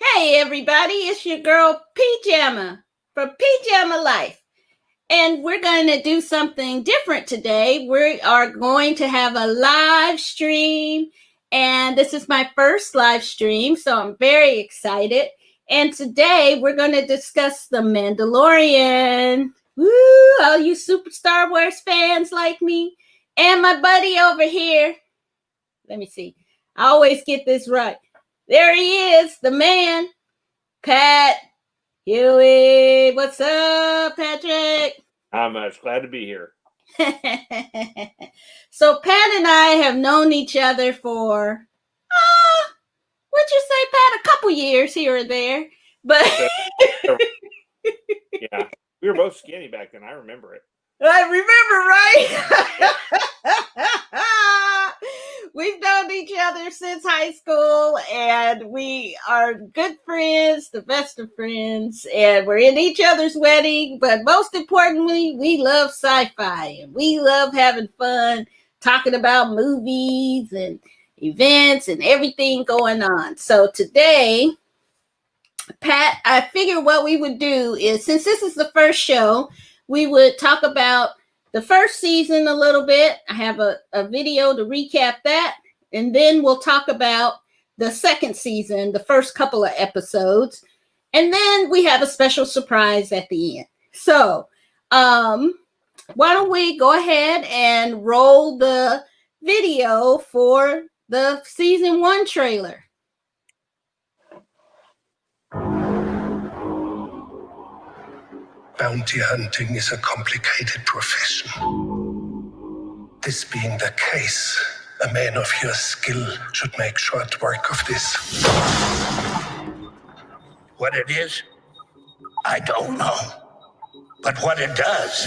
Hey everybody, it's your girl PJamma for PJamma Lyfe. And we're going to do something different today. We are going to have a live stream. And this is my first live stream, so I'm very excited. And today we're going to discuss The Mandalorian. Woo! All you super Star Wars fans like me. And my buddy over here. Let me see. I always get this right. There he is, the man, Pat Huey. What's up, Patrick? I'm glad to be here. So Pat and I have known each other for, what'd you say, Pat? A couple years here or there. But yeah, we were both skinny back then. I remember it. I remember, right? We've known each other since high school, and we are good friends, the best of friends, and we're in each other's wedding. But most importantly, we love sci-fi, and we love having fun talking about movies and events and everything going on. So today, Pat, I figured what we would do is, since this is the first show, we would talk about the first season a little bit. I have a video to recap that. And then we'll talk about the second season, the first couple of episodes. And then we have a special surprise at the end. So why don't we go ahead and roll the video for the season 1 trailer. Bounty hunting is a complicated profession. This being the case, a man of your skill should make short work of this. What it is, I don't know. But what it does,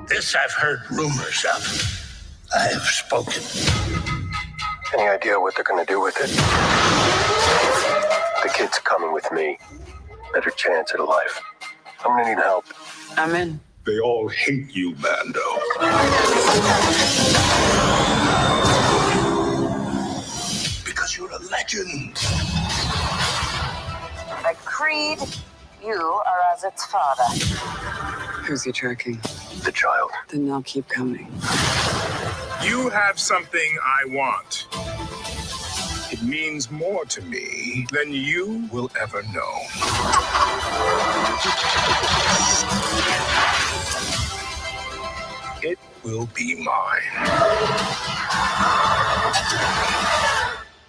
this I've heard rumors of. I have spoken. Any idea what they're gonna do with it? The kid's coming with me. Better chance at a life. I'm gonna need help. I'm in. They all hate you, Mando. Because you're a legend. By creed, you are as its father. Who's he tracking? The child. Then they'll keep coming. You have something I want. It means more to me than you will ever know. It will be mine.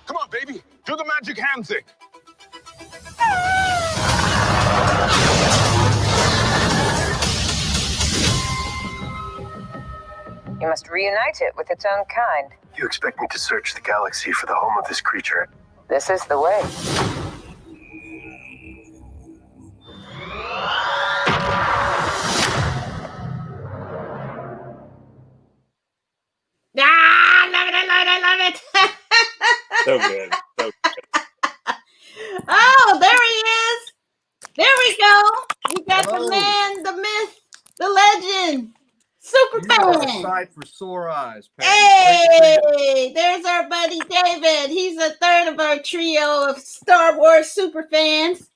Come on, baby. Do the magic hand thing. You must reunite it with its own kind. You expect me to search the galaxy for the home of this creature? This is the way. I love it. So good. So good. Oh, there he is. There we go. We got the man, the myth, the legend, superfan. Sight for sore eyes, Patty. Hey, there's our buddy David. He's a third of our trio of Star Wars superfans.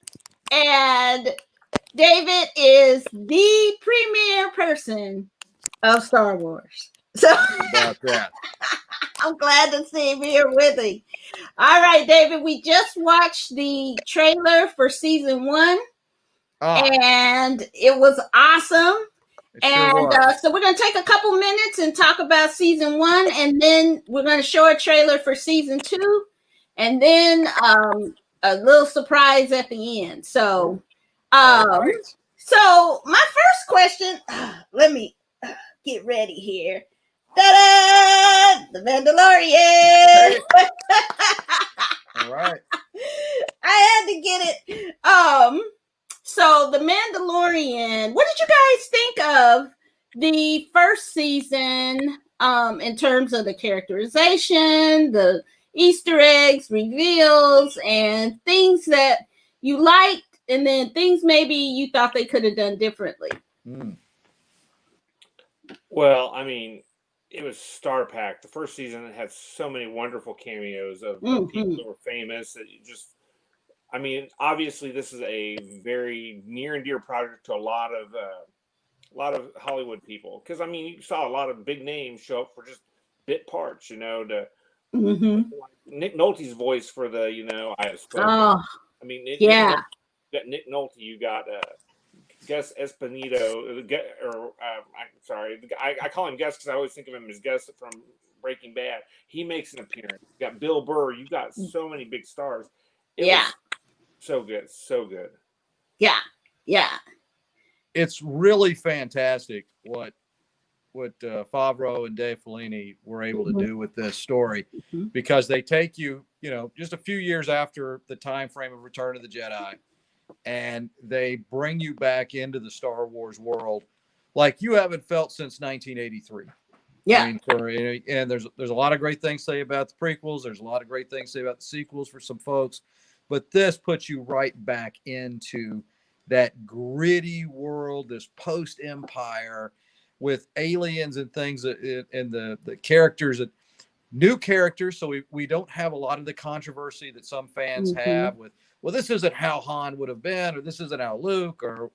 And David is the premier person of Star Wars. So About that. I'm glad to see him here with me. All right, David, we just watched the trailer for season 1, and it was awesome. So we're going to take a couple minutes and talk about season 1, and then we're going to show a trailer for season 2, and then a little surprise at the end. So, so my first question, let me get ready here. Ta-da! The Mandalorian. All right. I had to get it. So the Mandalorian. What did you guys think of the first season? In terms of the characterization, the Easter eggs, reveals, and things that you liked, and then things maybe you thought they could have done differently. Well, I mean, it was star packed. The first season had so many wonderful cameos of people that were famous that you just. I mean, obviously, this is a very near and dear project to a lot of Hollywood people, because I mean, you saw a lot of big names show up for just bit parts. You know, Nick Nolte's voice for the I Have Spoken. Oh, I mean, yeah. you got Nick Nolte, you got Gus Espinito, I'm sorry, I call him Gus because I always think of him as Gus from Breaking Bad. He makes an appearance. You got Bill Burr. You got so many big stars. It was so good, so good. Yeah, yeah. It's really fantastic what Favreau and Dave Filoni were able to do with this story, because they take you, just a few years after the time frame of Return of the Jedi, and they bring you back into the Star Wars world like you haven't felt since 1983. Yeah. I mean, and there's a lot of great things to say about the prequels. There's a lot of great things to say about the sequels for some folks, but this puts you right back into that gritty world, this post-Empire with aliens and things, and the characters, new characters. So we don't have a lot of the controversy that some fans have with, well, this isn't how Han would have been, or this isn't how Luke, or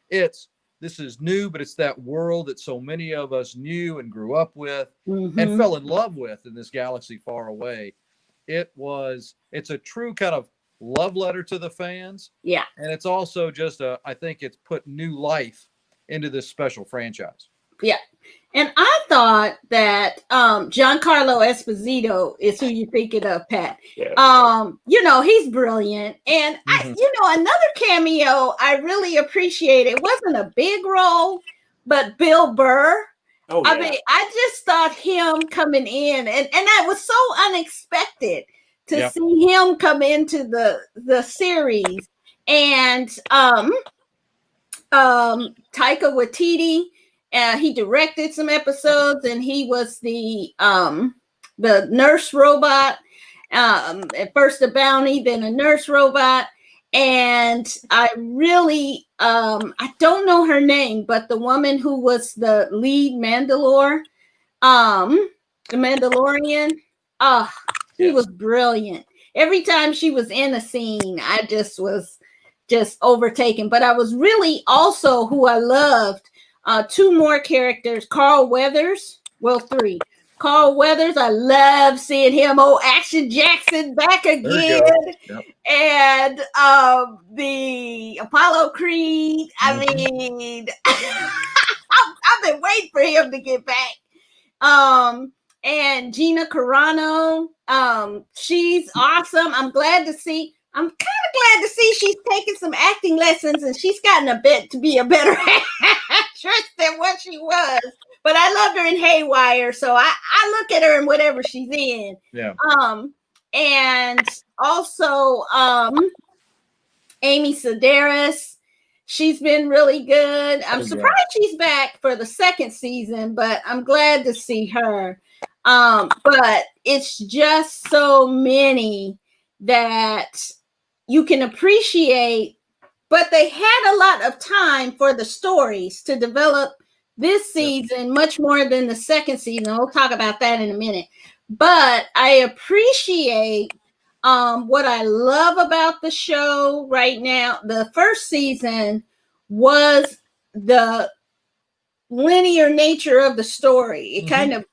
this is new, but it's that world that so many of us knew and grew up with and fell in love with in this galaxy far away. It's a true kind of love letter to the fans. Yeah. And it's also just I think it's put new life into this special franchise. Yeah. And I thought that Giancarlo Esposito is who you're thinking of, Pat. Yeah. He's brilliant. And another cameo I really appreciate. It wasn't a big role, but Bill Burr. Oh, yeah. I mean, I just thought him coming in, and that was so unexpected to see him come into the series. And Taika Waititi, he directed some episodes, and he was the nurse robot. At first a bounty, then a nurse robot. And I really, I don't know her name, but the woman who was the lead the Mandalorian, she was brilliant. Every time she was in a scene, I just was overtaken. But I was really also who I loved, two more characters, Carl Weathers. Well, three. Carl Weathers, I love seeing him. Action Jackson back again. Yep. And the Apollo Creed. I mean, I've been waiting for him to get back. And Gina Carano, she's awesome. I'm kind of glad to see she's taking some acting lessons, and she's gotten a bit to be a better actress than what she was. But I loved her in Haywire, so I look at her in whatever she's in. Yeah. And also Amy Sedaris, she's been really good. I'm surprised she's back for the second season, but I'm glad to see her. But it's just so many that you can appreciate, but they had a lot of time for the stories to develop this season, much more than the second season. We'll talk about that in a minute. But I appreciate what I love about the show right now. The first season was the linear nature of the story. It kind of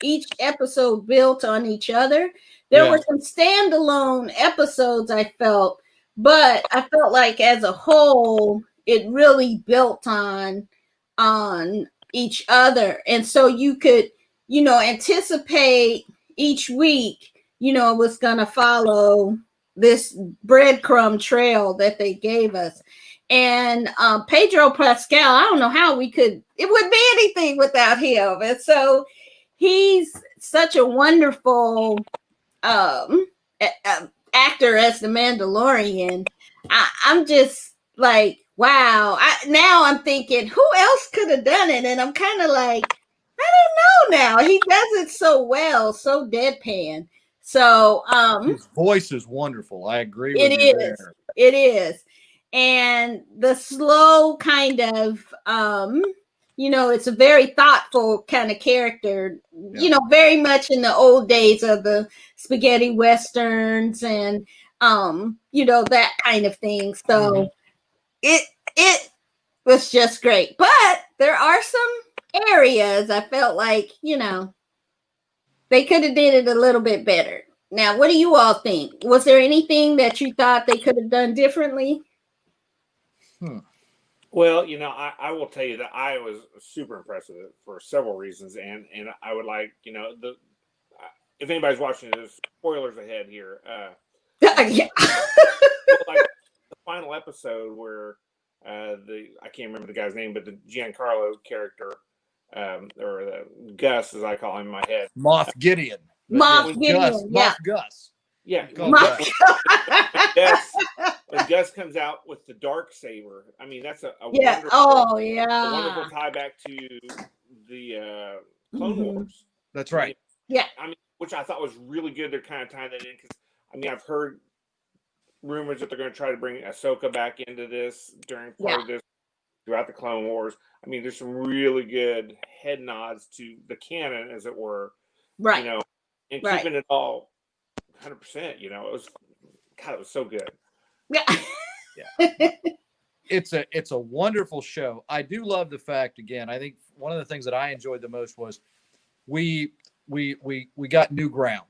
each episode built on each other. There were some standalone episodes, I felt, but I felt like as a whole, it really built on each other. And so you could, anticipate each week, it was going to follow this breadcrumb trail that they gave us. And Pedro Pascal, I don't know how it wouldn't be anything without him. And so he's such a wonderful actor as the Mandalorian. I'm just like, wow. Now I'm thinking, who else could have done it? And I'm kind of like, I don't know now. He does it so well, so deadpan. So his voice is wonderful. I agree with you there. It is. And the slow kind of it's a very thoughtful kind of character, very much in the old days of the spaghetti westerns and, that kind of thing. So it was just great. But there are some areas I felt like, they could have did it a little bit better. Now, what do you all think? Was there anything that you thought they could have done differently? Well, I will tell you that I was super impressed with it for several reasons, and I would like, if anybody's watching this, spoilers ahead here. Yeah. Like the final episode where I can't remember the guy's name, but the Giancarlo character, or the Gus, as I call him in my head, Moff Gideon. Moff Gideon, Moff Gus. Yeah, Moff. when Gus comes out with the dark saber, I mean that's a wonderful, a wonderful tie back to the Clone Wars. That's right. I mean, which I thought was really good. They're kind of tying that in because I've heard rumors that they're going to try to bring Ahsoka back into this during part of this throughout the Clone Wars. I mean, there's some really good head nods to the canon, as it were. Right. And keeping it all 100%. It was so good. Yeah. It's a wonderful show. I do love the fact, again, I think one of the things that I enjoyed the most was we got new ground.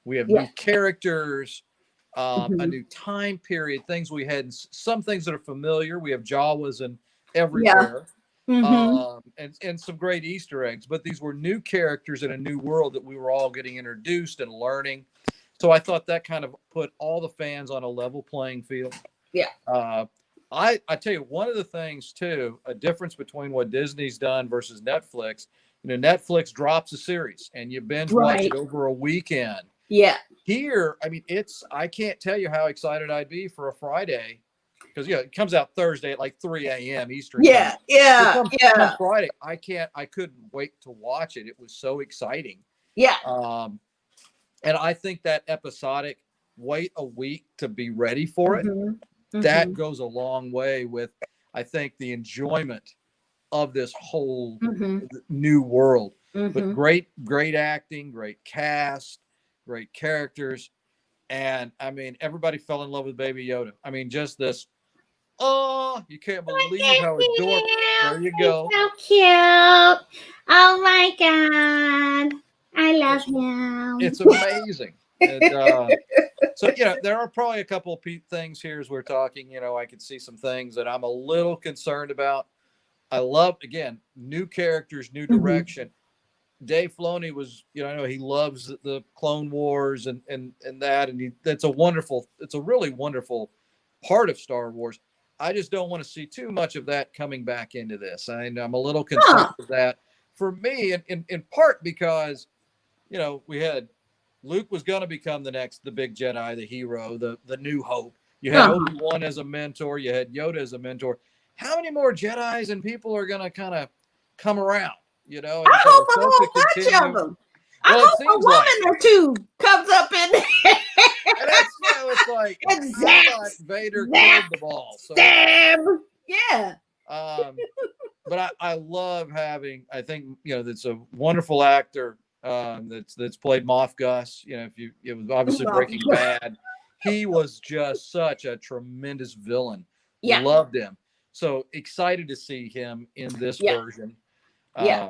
We have new characters, a new time period, things we had, some things that are familiar. We have Jawas and everywhere. And some great Easter eggs, but these were new characters in a new world that we were all getting introduced and learning. So I thought that kind of put all the fans on a level playing field. Yeah. I tell you, one of the things too, a difference between what Disney's done versus Netflix, Netflix drops a series and you binge watch it over a weekend. Yeah. Here, I mean, I can't tell you how excited I'd be for a Friday. Because it comes out Thursday at like 3 a.m. Eastern. Yeah, time. Come Friday, I couldn't wait to watch it. It was so exciting. Yeah. And I think that episodic, wait a week to be ready for it, that goes a long way with, I think, the enjoyment of this whole new world. But great acting, great cast, great characters. And I mean, everybody fell in love with Baby Yoda. I mean, just this. Oh, you can't believe how adorable. There you go. So cute. Oh my God. I love him. It's amazing. And, so, there are probably a couple of things here as we're talking. I could see some things that I'm a little concerned about. I love, again, new characters, new direction. Dave Filoni was, I know he loves the Clone Wars and that. And it's a really wonderful part of Star Wars. I just don't want to see too much of that coming back into this. I'm a little concerned with that for me, in part because, we had Luke was going to become the big Jedi, the hero, the new hope. You had Obi-Wan as a mentor. You had Yoda as a mentor. How many more Jedis and people are going to kind of come around? And I hope a whole bunch of them. I hope a woman or two comes up in there. And that's, it's like, Vader killed the ball. So, yeah. But I love having, I think, that's a wonderful actor that's played Moff Gus. It was obviously Breaking Bad. He was just such a tremendous villain. Yeah. Loved him. So excited to see him in this version. Yeah.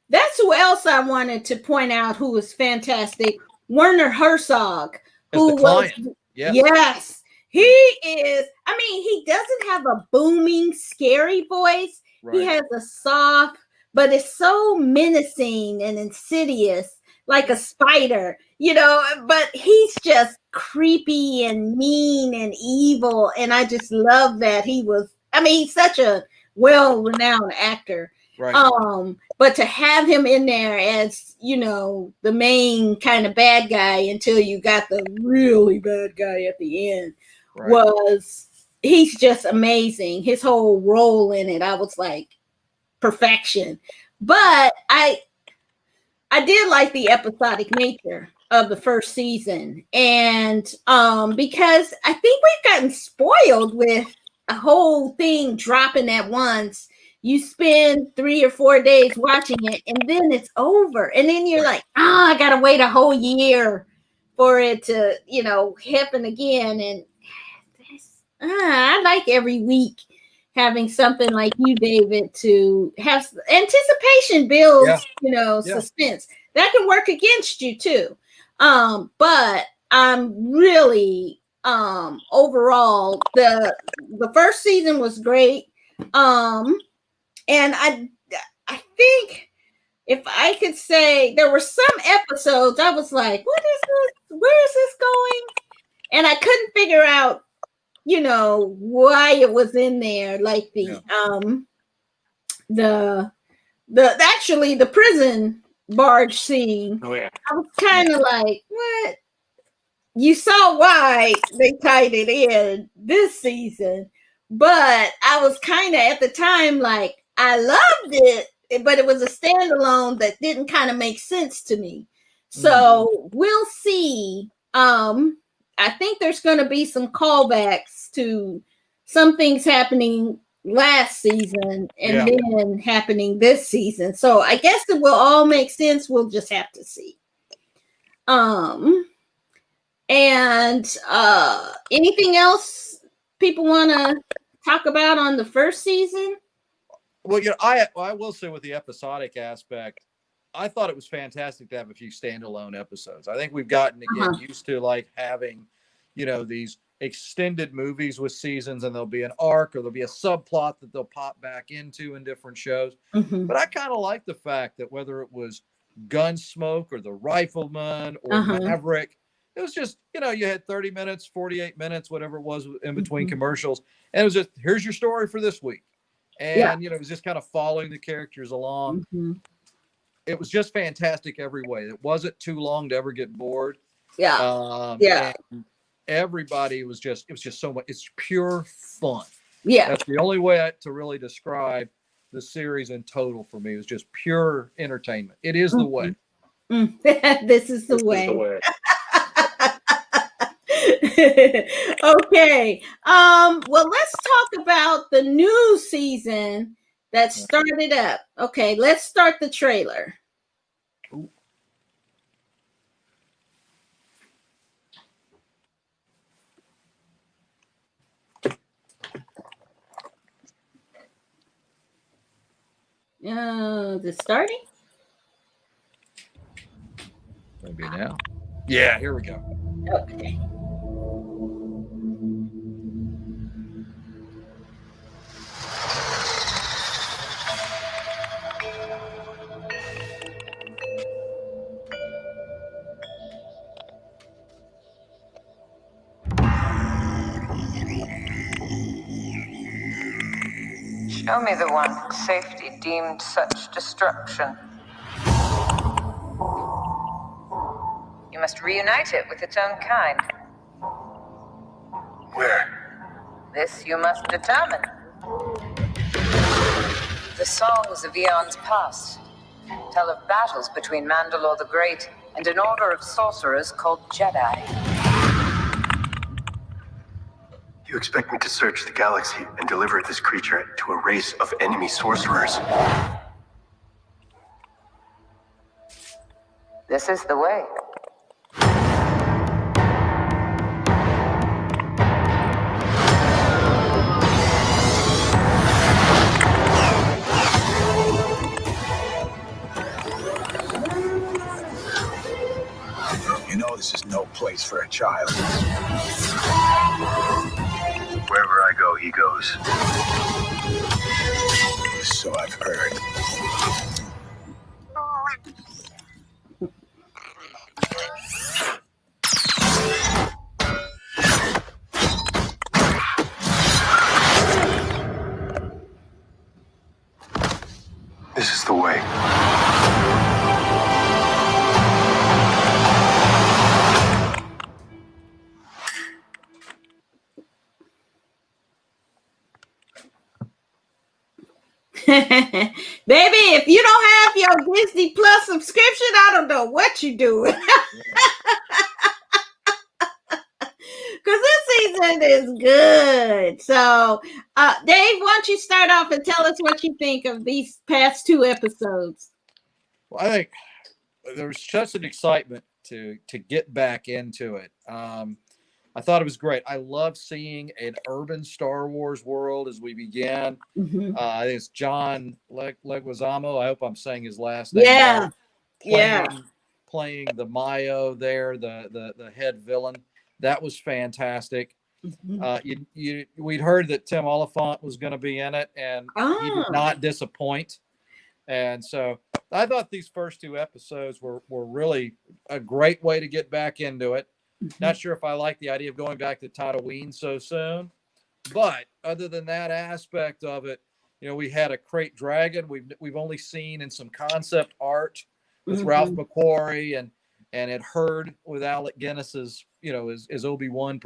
That's who else I wanted to point out who was fantastic. Werner Herzog, who was yes, he is. I mean, he doesn't have a booming, scary voice. Right. He has a soft, but it's so menacing and insidious, like a spider, but he's just creepy and mean and evil. And I just love that he's such a well-renowned actor. Right. But to have him in there as, the main kind of bad guy until you got the really bad guy at the end he's just amazing. His whole role in it, I was like, perfection. But I did like the episodic nature of the first season. And because I think we've gotten spoiled with a whole thing dropping at once. you spend 3 or 4 days watching it, and then it's over. And then you're like, I got to wait a whole year for it to, happen again. And I like every week having something like you, David, to have anticipation builds, suspense. That can work against you too. But I'm really overall the first season was great. And I think if I could say, there were some episodes I was like, what is this? Where is this going? And I couldn't figure out, why it was in there. Like the prison barge scene. Oh yeah. I was kind of like, what? You saw why they tied it in this season, but I was kind of at the time like, I loved it, but it was a standalone that didn't kind of make sense to me. So we'll see. I think there's going to be some callbacks to some things happening last season and then happening this season. So I guess it will all make sense. We'll just have to see. And anything else people want to talk about on the first season? Well, I will say with the episodic aspect, I thought it was fantastic to have a few standalone episodes. I think we've gotten used to like having, these extended movies with seasons, and there'll be an arc or there'll be a subplot that they'll pop back into in different shows. But I kind of like the fact that whether it was Gunsmoke or The Rifleman or Maverick, it was just, you had 30 minutes, 48 minutes, whatever it was in between commercials. And it was just, here's your story for this week. And, it was just kind of following the characters along. It was just fantastic every way. It wasn't too long to ever get bored. And everybody it was just so much. It's pure fun. That's the only way to really describe the series in total for me. It was just pure entertainment. It is the way. This is the way. Okay. Well, let's talk about the new season that started up. Okay, let's start the trailer. Ooh. Is it starting? Maybe now. Yeah, here we go. Okay. Show me the one safety deemed such destruction. You must reunite it with its own kind. Where? This you must determine. The songs of eons past tell of battles between Mandalore the Great and an order of sorcerers called Jedi. You expect me to search the galaxy and deliver this creature to a race of enemy sorcerers? This is the way. This is no place for a child. Wherever I go, he goes. So I've heard. This is the way. Baby, if you don't have your Disney Plus subscription, I don't know what you're doing. Because this season is good. So, Dave, why don't you start off and tell us what you think of these past 2 episodes? Well, I think there was such an excitement to get back into it. I thought it was great. I love seeing an urban Star Wars world as we began. Mm-hmm. I think it's John Leguizamo. I hope I'm saying his last name. Yeah, right. Playing the Mayo there, the head villain. That was fantastic. Mm-hmm. We'd heard that Tim Oliphant was going to be in it, and he did not disappoint. And so I thought these first 2 episodes were really a great way to get back into it. Mm-hmm. Not sure if I like the idea of going back to Tatooine so soon, but other than that aspect of it, we had a Crate Dragon. We've only seen in some concept art with mm-hmm. Ralph McQuarrie and had heard with Alec Guinness's, as Obi-Wan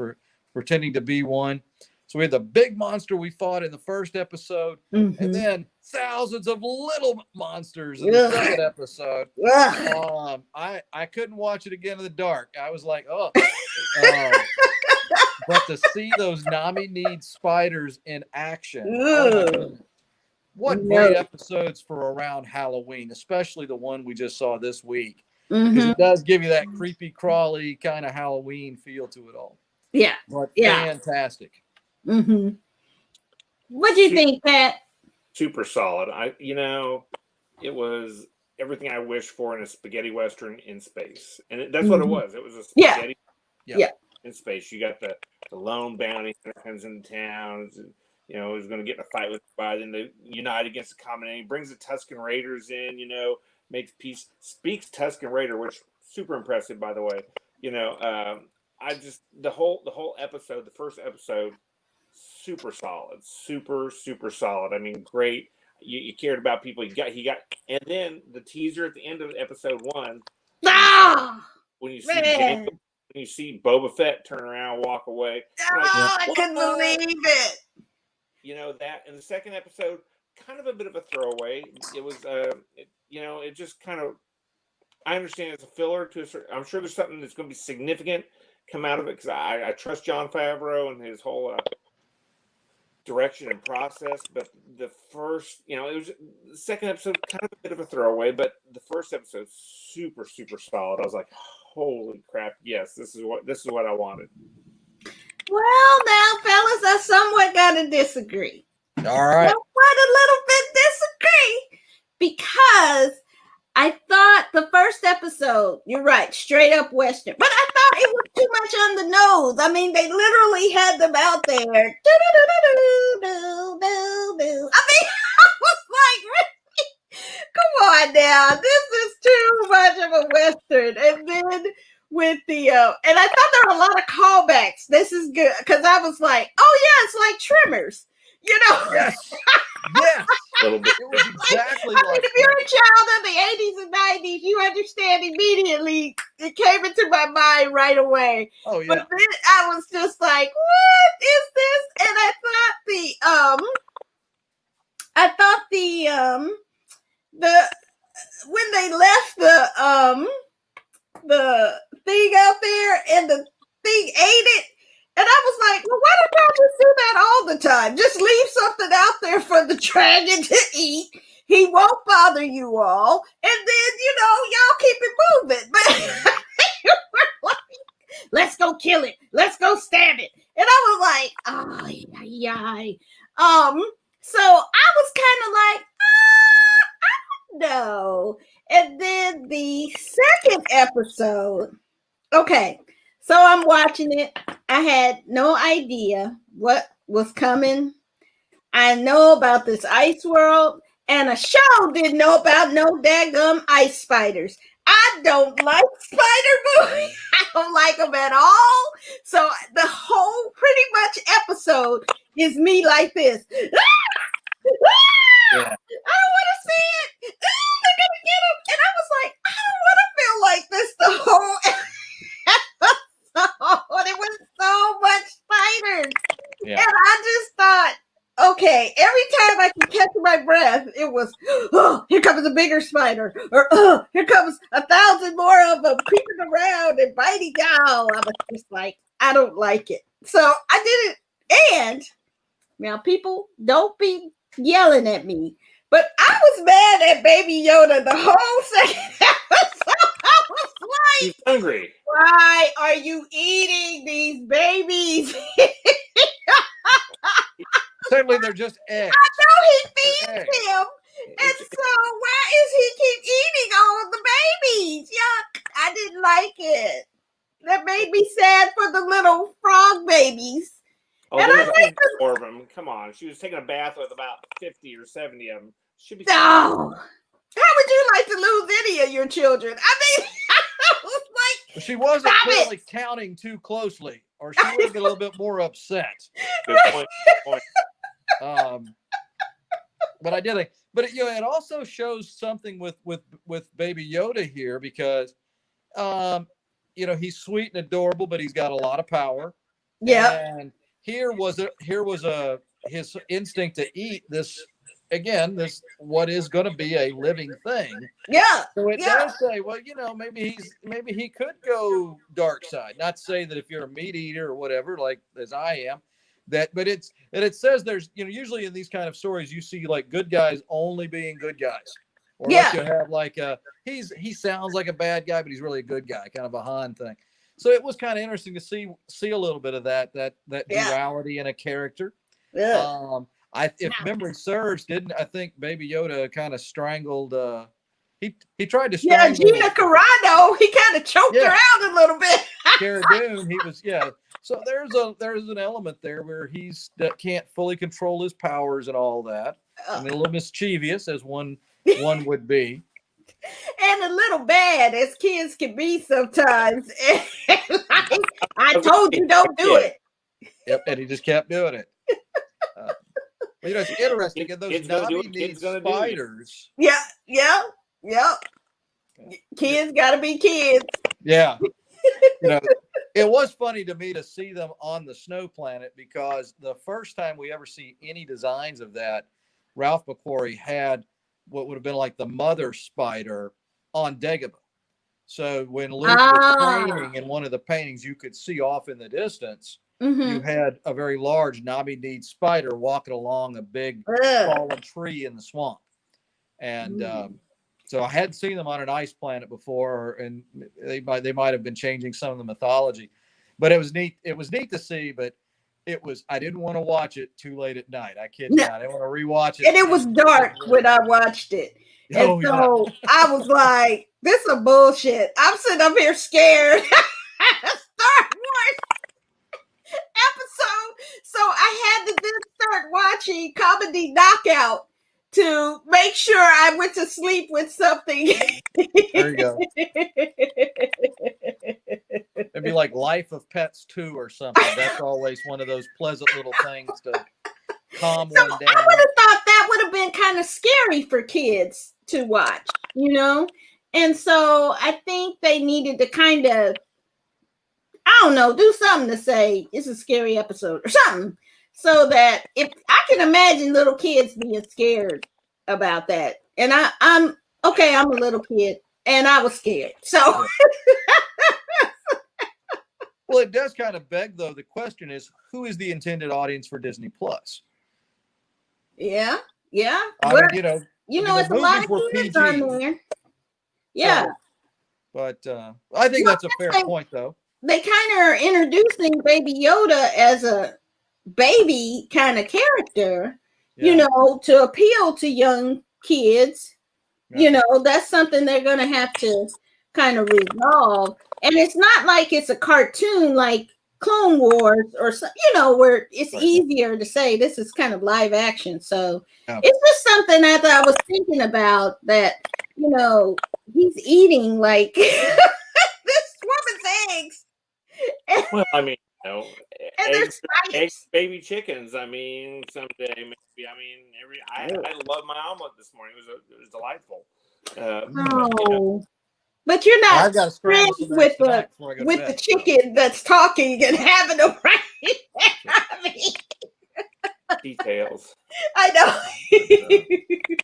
pretending to be one. So we had the big monster we fought in the first episode, mm-hmm. and then thousands of little monsters in the second episode. I couldn't watch it again in the dark. I was like, but to see those Nami-Need spiders in action, what great episodes for around Halloween, especially the one we just saw this week, because it does give you that creepy, crawly kind of Halloween feel to it all. Yeah, but fantastic. Mm-hmm. What do you think, Pat? Super solid. It was everything I wished for in a spaghetti western in space, and that's what it was. It was a spaghetti in space. You got the lone bounty hunter comes into town. Is going to get in a fight with everybody, and they unite against the common enemy. Brings the Tusken Raiders in. Makes peace. Speaks Tusken Raider, which super impressive, by the way. The whole episode, the first episode, super solid, super solid. I mean, great. You cared about people. He got, and then the teaser at the end of episode 1. When you see Boba Fett turn around, and walk away. I couldn't believe it. That in the second episode, kind of a bit of a throwaway. It was, it just kind of. I understand it's a filler to a certain. I'm sure there's something that's going to be significant come out of it because I trust Jon Favreau and his whole direction and process. But the first, it was the second episode, kind of a bit of a throwaway, but the first episode super solid. I was like, holy crap! Yes, this is what I wanted. Well, now, fellas, I somewhat gotta disagree. All right, what a little bit disagree because I thought the first episode, you're right, straight up Western, but I thought it was too much on the nose. I mean, they literally had them out there. I mean, I was like, really? Come on now, this is too much of a Western. And then with the, and I thought there were a lot of callbacks. This is good, because I was like, oh yeah, it's like Tremors. Yes. Yes. A little bit. It was exactly I mean, if you're a child of the 80s and 90s, you understand immediately. It came into my mind right away. Oh, yeah. But then I was just like, what is this? And I thought when they left the thing out there and the thing ate it, and I was like, well, why don't y'all just do that all the time? Just leave something out there for the dragon to eat. He won't bother you all. And then, y'all keep it moving. But you were like, let's go kill it. Let's go stab it. And I was like, so I was kind of like, I don't know. And then the second episode, okay. So I'm watching it. I had no idea what was coming. I know about this ice world, and a show didn't know about no daggum ice spiders. I don't like spider movies. I don't like them at all. So the whole pretty much episode is me like this. I don't want to see it. They're going to get him. And I was like, I don't want to feel like this the whole episode. It was so much spiders. Yeah. And I just thought, okay, every time I could catch my breath, it was, oh, here comes a bigger spider. Or, oh, here comes 1,000 more of them creeping around and biting y'all. I was just like, I don't like it. So I did it. And now people don't be yelling at me, but I was mad at Baby Yoda the whole second episode. I was like, He's hungry. why are you eating these babies? Certainly, they're just eggs. I know he feeds Eggs. him. And so why is he keep eating all of the babies? Yuck. I didn't like it. That made me sad for the little frog babies. Oh, And there's I like four of them. Come on. She was taking a bath with about 50 or 70 of them. Should be. No. How would you like to lose any of your children? I mean, I was like, She wasn't stop it. clearly counting too closely, or she would have been a little bit more upset. Good point. Good point. But I did think, but it also shows something with Baby Yoda here because, he's sweet and adorable, but he's got a lot of power. yeah. And here was his instinct to eat this what is going to be a living thing. Yeah. So it Yeah. does say, well, maybe he could go dark side. Not to say that if you're a meat eater or whatever, like as I am, but it says there's usually in these kind of stories you see like good guys only being good guys, or Yeah. like you have like he sounds like a bad guy but he's really a good guy, kind of a Han thing. So it was kind of interesting to see a little bit of that Yeah. duality in a character. Yeah. If memory serves, didn't I think Baby Yoda kind of strangled? He tried to Yeah, strangle. Gina Carano, he kind of choked her out a little bit. Cara Dune, he was So there's an element there where that can't fully control his powers and all that, and a little mischievous as one would be, and a little bad as kids can be sometimes. Like, I told you don't do it. Yep, and he just kept doing it. It's interesting. And those Navi spiders. Yeah. Kids gotta be kids. Yeah. It was funny to me to see them on the snow planet because the first time we ever see any designs of that, Ralph McQuarrie had what would have been like the mother spider on Dagobah. So when Luke was training in one of the paintings, you could see off in the distance, you had a very large Navi spider walking along a big fallen tree in the swamp. And so I hadn't seen them on an ice planet before, and they might have been changing some of the mythology, but it was neat. It was neat to see, but I didn't want to watch it too late at night. I kid you not. I didn't want to rewatch it. And it was dark when I watched it. And so I was like, this is bullshit. I'm sitting up here scared. Star Wars episode. So I had to then start watching Comedy Knockout to make sure I went to sleep with something. There you go. It'd be like Life of Pets 2 or something. That's always one of those pleasant little things to calm one down. I would have thought that would have been kind of scary for kids to watch, And so I think they needed to kind of, I don't know, do something to say it's a scary episode or something. So that if I can imagine little kids being scared about that. And I'm a little kid and I was scared. So well, it does kind of beg though. The question is, who is the intended audience for Disney Plus? Yeah. I mean, it's a lot of kids on there. Yeah. So, but I think that's a fair point though. They kind of are introducing Baby Yoda as a baby kind of character, to appeal to young kids. That's something they're going to have to kind of resolve. And it's not like it's a cartoon like Clone Wars or where it's easier to say this is kind of live action. So it's just something that I was thinking about that, he's eating like this woman's eggs. Well, I mean, and eggs, baby chickens. I mean, someday maybe. I mean, I love my omelet this morning. It was delightful. But you're not friends with the chicken that's talking and having a right. I mean, details. I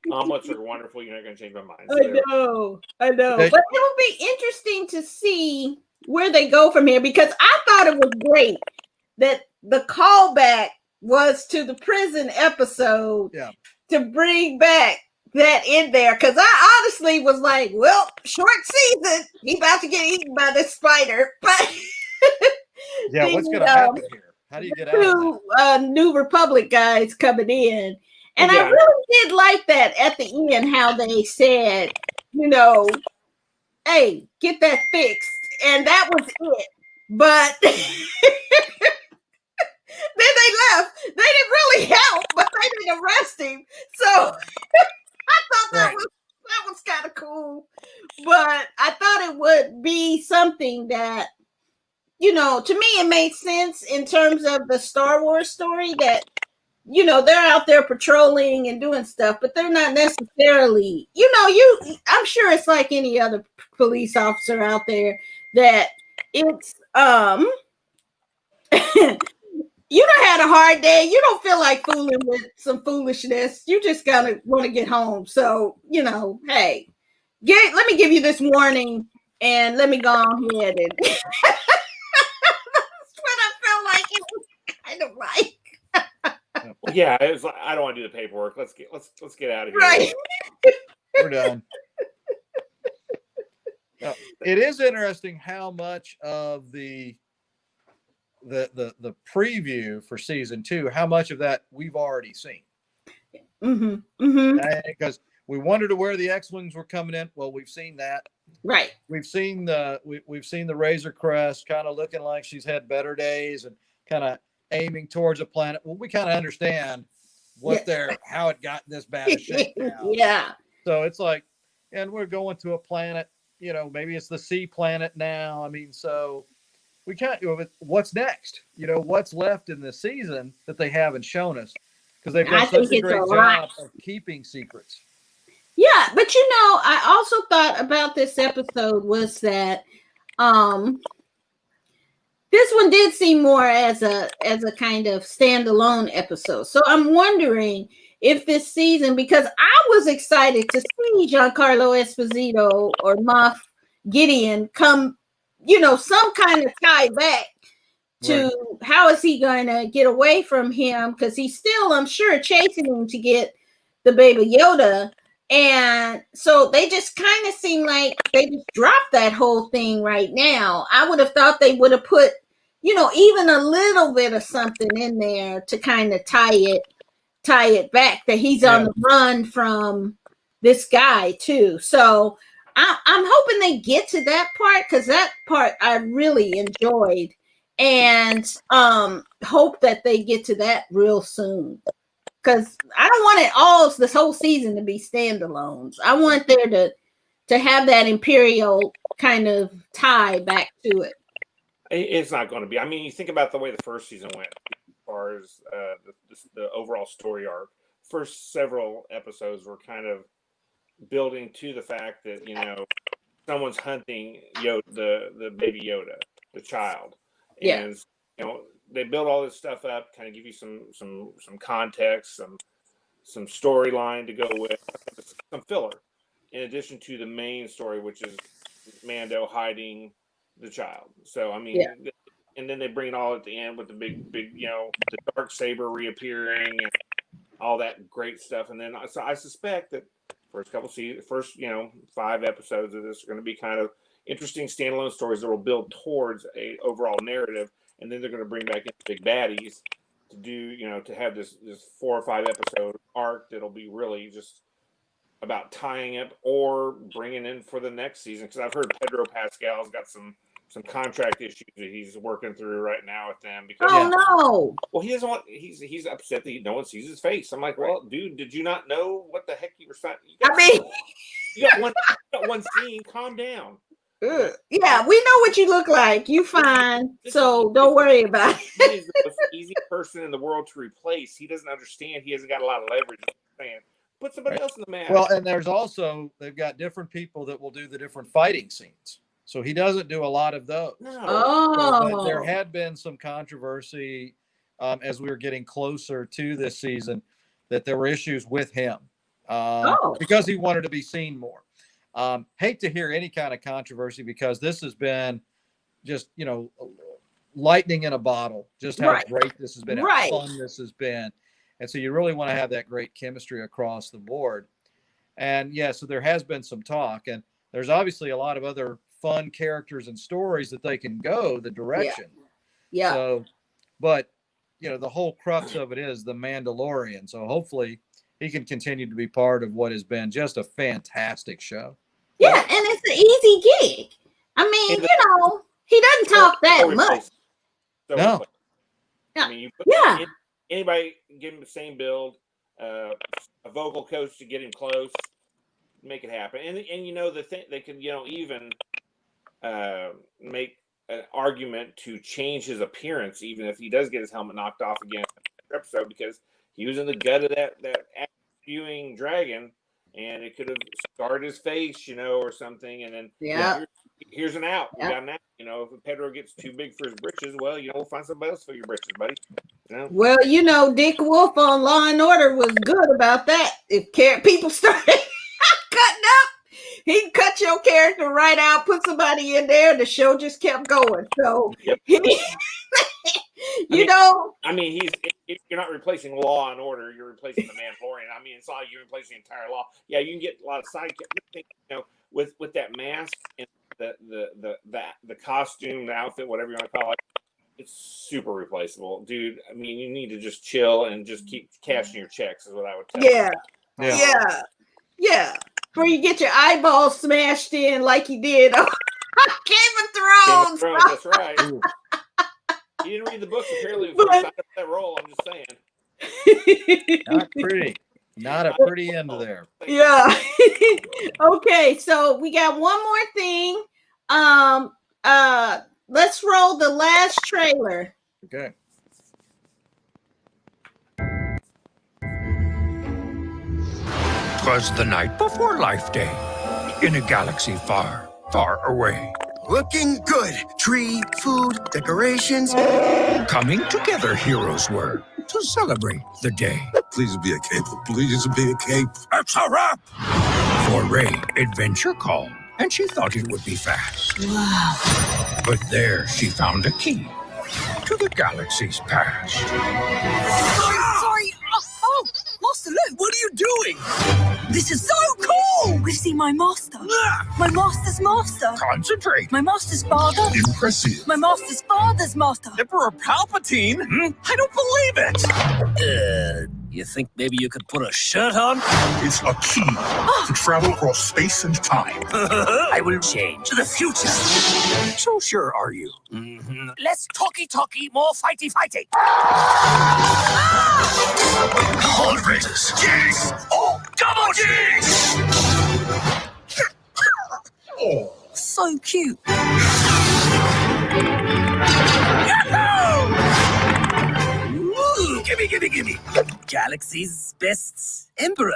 know. Omelets are wonderful. You're not going to change my mind. I know. But it will be interesting to see where they go from here because I thought it was great that the callback was to the prison episode to bring back that in there. Because I honestly was like, well, short season, he about to get eaten by this spider. But yeah, what's going to happen here? How do you get out of that? New Republic guys coming in. And I really did like that at the end, how they said, you know, hey, get that fixed. And that was it. But then they left. They didn't really help, but they didn't arrest him. So I thought that was kind of cool. But I thought it would be something that, you know, to me, it made sense in terms of the Star Wars story that, you know, they're out there patrolling and doing stuff, but they're not necessarily, you know, I'm sure it's like any other police officer out there that it's, you done had a hard day. You don't feel like fooling with some foolishness. You just gotta want to get home. So, you know, hey, let me give you this warning and let me go on ahead. And that's what I felt like it was kind of like. Yeah, it was like, I don't want to do the paperwork. Let's get out of here. Right. We're done. Now, it is interesting how much of the preview for season 2, how much of that we've already seen. Because we wondered where the X-Wings were coming in. Well, we've seen that. Right. We've seen the Razor Crest kind of looking like she's had better days and kind of aiming towards a planet. Well, we kind of understand how it got this bad of shape now. Yeah. So it's like, and we're going to a planet, you know, maybe it's the sea planet now. I mean, so we can't, what's next? You know, what's left in the season that they haven't shown us? Because they've done such a great job of keeping secrets. Yeah, but you know, I also thought about this episode was that this one did seem more as a kind of standalone episode. So I'm wondering if this season, because I was excited to see Giancarlo Esposito or Moff Gideon come, you know, some kind of tie back to how is he going to get away from him? Because he's still, I'm sure, chasing him to get the baby Yoda. And so they just kind of seem like they just dropped that whole thing right now. I would have thought they would have put, you know, even a little bit of something in there to kind of tie it back that he's on the run from this guy too. So I'm hoping they get to that part, because that part I really enjoyed, and hope that they get to that real soon. Because I don't want it all, this whole season, to be standalones. I want there to have that Imperial kind of tie back to it. It's not going to be. I mean, you think about the way the first season went, as far as the overall story arc. First several episodes were kind of building to the fact that, you know, someone's hunting Yoda, the baby Yoda, the child, and you know, they build all this stuff up, kind of give you some context, some storyline to go with, some filler, in addition to the main story, which is Mando hiding the child. So I mean, and then they bring it all at the end with the big, you know, the dark saber reappearing and all that great stuff. And then so I suspect that first you know 5 episodes of this are going to be kind of interesting standalone stories that will build towards a overall narrative. And then they're going to bring back in big baddies to do, you know, to have this 4 or 5 episode arc that'll be really just about tying up or bringing in for the next season. Because I've heard Pedro Pascal's got some contract issues that he's working through right now with them. Because no! Well, he doesn't want. He's upset that no one sees his face. I'm like, well, dude, did you not know what the heck you were saying? You got one scene. Calm down. Yeah, we know what you look like. You fine. So don't worry about it. He is the most easy person in the world to replace. He doesn't understand. He hasn't got a lot of leverage. Put somebody else in the match. Well, and there's also, they've got different people that will do the different fighting scenes. So he doesn't do a lot of those. No. So there had been some controversy as we were getting closer to this season that there were issues with him because he wanted to be seen more. Hate to hear any kind of controversy, because this has been just, you know, lightning in a bottle, just how Right. great this has been, how Right. fun this has been. And so you really want to have that great chemistry across the board. And yeah, so there has been some talk, and there's obviously a lot of other fun characters and stories that they can go the direction. Yeah. So, but you know, the whole crux of it is the Mandalorian. So hopefully he can continue to be part of what has been just a fantastic show. Yeah, and it's an easy gig. I mean, And the- you know, he doesn't talk that So much. replaceable. So No. replaceable. Yeah. I mean, you put Yeah. anybody give him the same build, a vocal coach to get him close, make it happen. And you know the thing, they can, you know, even make an argument to change his appearance, even if he does get his helmet knocked off again in the episode, because he was in the gut of that spewing dragon, and it could have scarred his face, you know, or something. And then here's an out. You got an out. You know, if Pedro gets too big for his britches, well, you know, we'll find somebody else for your britches, buddy. You know? Well, you know, Dick Wolf on Law and Order was good about that. If people started cutting up, he'd cut your character right out, put somebody in there, and the show just kept going. So, yep. I mean, you're not replacing Law and Order, you're replacing the Mandalorian. I mean, it's not like you're replacing the entire law. Yeah, you can get a lot of side, you know, with that mask and the costume, the outfit, whatever you want to call it. It's super replaceable, dude. I mean, you need to just chill and just keep cashing your checks, is what I would tell you. Yeah. Before you get your eyeballs smashed in like you did on Game of Thrones. That's right. You didn't read the books apparently before you signed up for that role. I'm just saying. Not pretty. Not a pretty end there. Yeah. Okay, so we got one more thing. Let's roll the last trailer. Okay. 'Twas the night before Life Day, in a galaxy far, far away. Looking good. Tree, food, decorations. Coming together heroes were to celebrate the day. Please be a cape. Please be a cape. That's a wrap! For Rey, adventure called, and she thought it would be fast. Wow. But there she found a key to the galaxy's past. Sorry. Oh, Master Luke, what are you doing? This is so cool! We've seen my master. My master's master. Concentrate. My master's father. Impressive. My master's father's master. Emperor Palpatine? I don't believe it! You think maybe you could put a shirt on? It's a key to travel across space and time. I will change to the future. So sure are you? Less talky, more fighty. Hard races. Jinx! Oh, double jinx! Oh. So cute. Ooh, gimme. Galaxy's best emperor.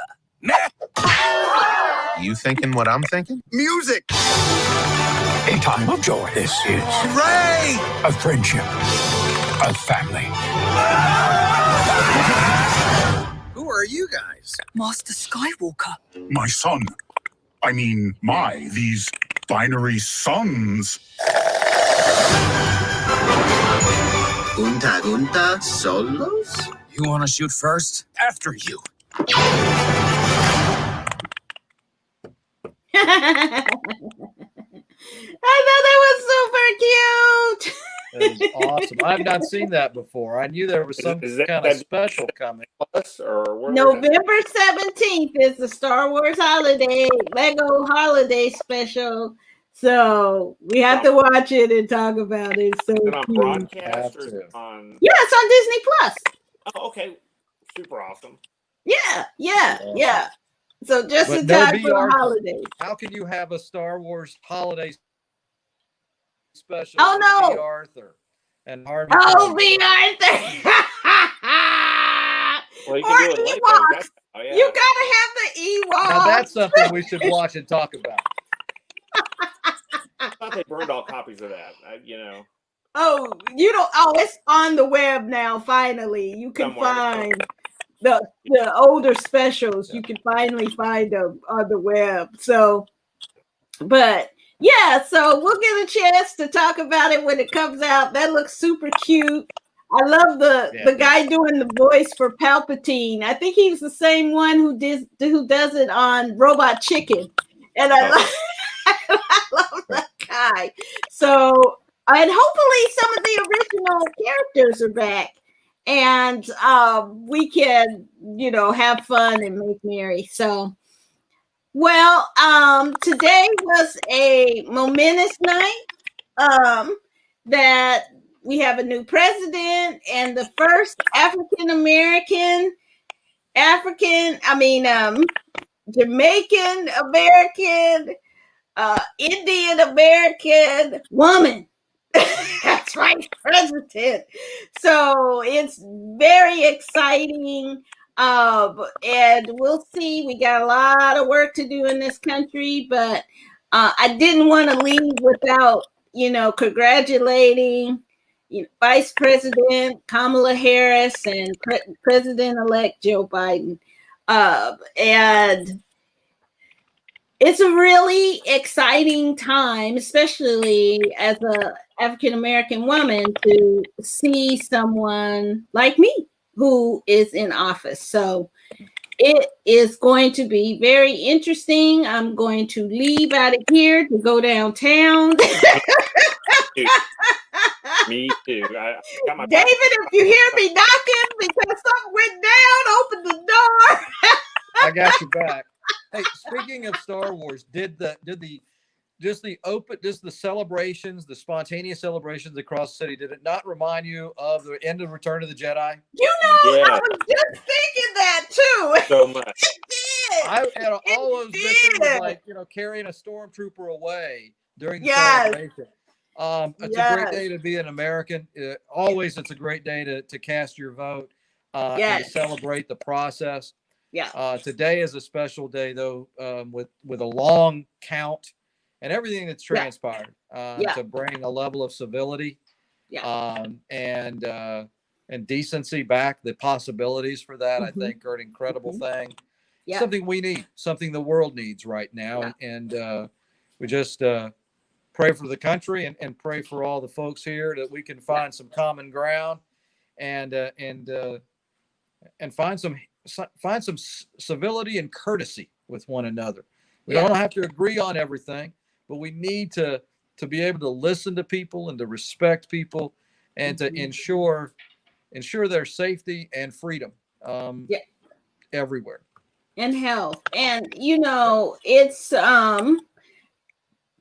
You thinking what I'm thinking? Music! A time of joy this is. Hooray! A friendship. A family. Who are you guys? Master Skywalker. My son. I mean, these binary sons. Unta solos? You want to shoot first? After you. I thought that was super cute. That is awesome. I've not seen that before. I knew there was some kind of special coming. November 17th is the Star Wars Lego holiday special. So we have to watch it and talk about it. So Is it on cute. broadcast or is it on? Yeah, it's on Disney Plus. Oh, okay. Super awesome. Yeah. So just But in no time for VR. the holidays. How can you have a Star Wars holiday special? Oh, no. B. Arthur and Harvey. Oh, Korman? B. Arthur. Well, you Or can do it later. Ewoks. Oh, yeah. You gotta have the Ewoks. Now that's something we should watch and talk about. I thought they burned all copies of that. You know. Oh, you don't. Oh, it's on the web now. Finally, you can Somewhere. find the older specials. You can finally find them on the web. So, but Yeah, so we'll get a chance to talk about it when it comes out. That looks super cute. I love the guy doing the voice for Palpatine. I think he was the same one who does it on Robot Chicken, and I love that guy. So, and hopefully some of the original characters are back, and we can, have fun and make merry. So. Well, today was a momentous night. That we have a new president and the first Jamaican American, Indian American woman. That's right, president. So it's very exciting. And we'll see. We got a lot of work to do in this country, but I didn't want to leave without, congratulating Vice President Kamala Harris and President-elect Joe Biden. And it's a really exciting time, especially as an African-American woman, to see someone like me who is in office. So it is going to be very interesting. I'm going to leave out of here to go downtown. Me too. I got my David, if you hear me knocking because something went down, open the door. I got you back. Hey, speaking of Star Wars, did the celebrations, the spontaneous celebrations across the city, did it not remind you of the end of Return of the Jedi? I was just thinking that too. So much. All those bits was like, carrying a stormtrooper away during the celebration. It's a great day to be an American. Always, it's a great day to cast your vote and to celebrate the process. Yeah. Today is a special day, though, with a long count and everything that's transpired to bring a level of civility and decency back. The possibilities for that, I think, are an incredible thing. Yeah. Something we need, something the world needs right now. And we just pray for the country and pray for all the folks here that we can find some common ground and find some civility and courtesy with one another. We don't have to agree on everything, but we need to be able to listen to people and to respect people and to ensure their safety and freedom everywhere. And health. And it's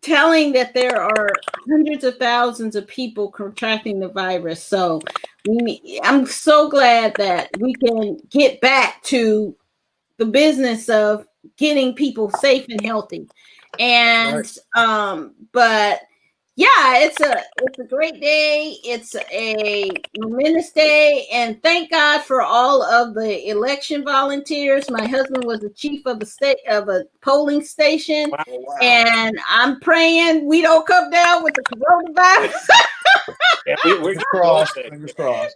telling that there are hundreds of thousands of people contracting the virus. So I'm so glad that we can get back to the business of getting people safe and healthy. And but it's a great day. It's a momentous day, and thank God for all of the election volunteers. My husband was the chief of a polling station, and I'm praying we don't come down with the coronavirus. We're crossed. Fingers crossed.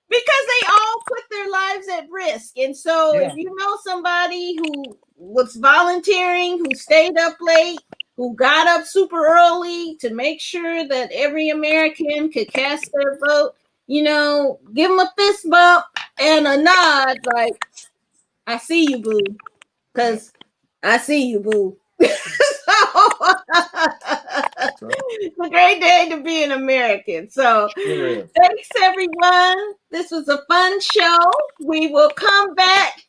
Because they all put their lives at risk. And so if you know somebody who was volunteering, who stayed up late, who got up super early to make sure that every American could cast their vote, give them a fist bump and a nod, like, I see you, boo. Because I see you, boo. It's a great day to be an American. So thanks, everyone. This was a fun show. We will come back.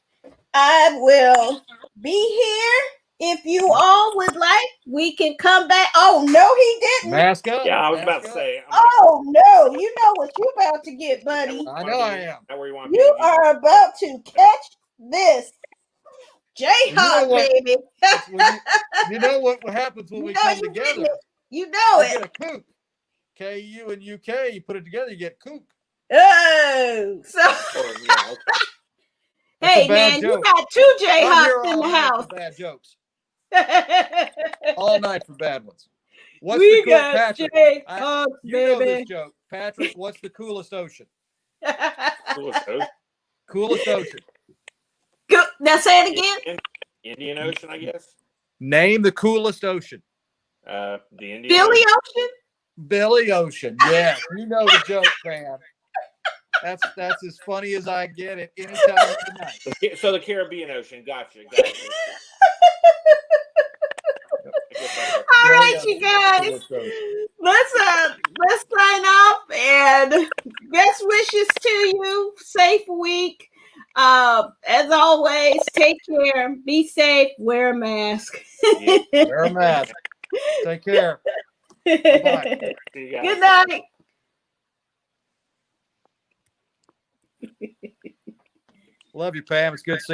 I will be here. If you all would like, we can come back. Oh, no, he didn't. Mask up. Yeah, I was about to say. Oh, no. You know what you're about to get, buddy. I know I am. You are about to catch this. Jayhawk, baby. You know what happens when we come together? You know it. You get a kook. KU and UK, you put it together, you get kook. Oh, so. Hey, man, you got two Jayhawks in the house. Bad jokes. All night for bad ones. What's we the got Patrick? Jayhawks, you know this joke. Patrick, what's the coolest ocean? Coolest ocean. Now say it again. Indian Ocean, I guess. Name the coolest ocean. The Indian Billy Ocean? Billy Ocean. Yeah, you know the joke, man. That's as funny as I get it any time of the night. So the Caribbean Ocean. Gotcha. All right, you guys. Let's sign off and best wishes to you. Safe week. As always, take care. Be safe. Wear a mask. Wear a mask. Take care. Bye-bye. Good night. Love you, Pam. It's good seeing you.